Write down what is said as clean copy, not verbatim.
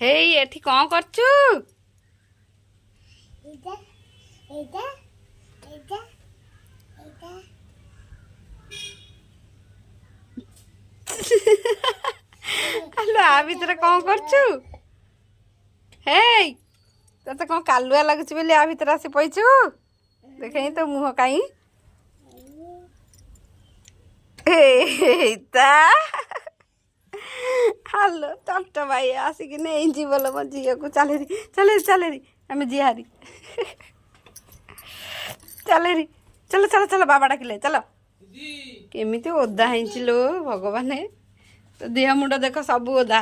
হেই এଠି କଣ କରୁଛୁ? ଆଲୋ ଆ ଭିତରେ କଣ କରୁଛୁ? ହେଇ ତତେ କଣ କାଲୁଆ ଲାଗୁଛି ବୋଲି ଆ ଭିତରେ ଆସି ପଇଛୁ? ଦେଖେଇ ତୋ ମୁହଁ କାଇଁ? ତା ହାଲୋ ଟଟ ଭାଇ ଆସିକି ନେଇଛି ବୋଲ ମୋ ଝିଅକୁ। ଚାଲେରି ଚାଲେରି ଚାଲେରି ଆମେ ଜିହାରି ଚାଲେରି ଚାଲ ଚାଲ ଚାଲ ବାବା ଡାକିଲେ ଚାଲ। କେମିତି ଓଦା ହେଇଛି ଲୋ ଭଗବାନ, ତ ଦେହ ମୁଣ୍ଡ ଦେଖ ସବୁ ଓଦା।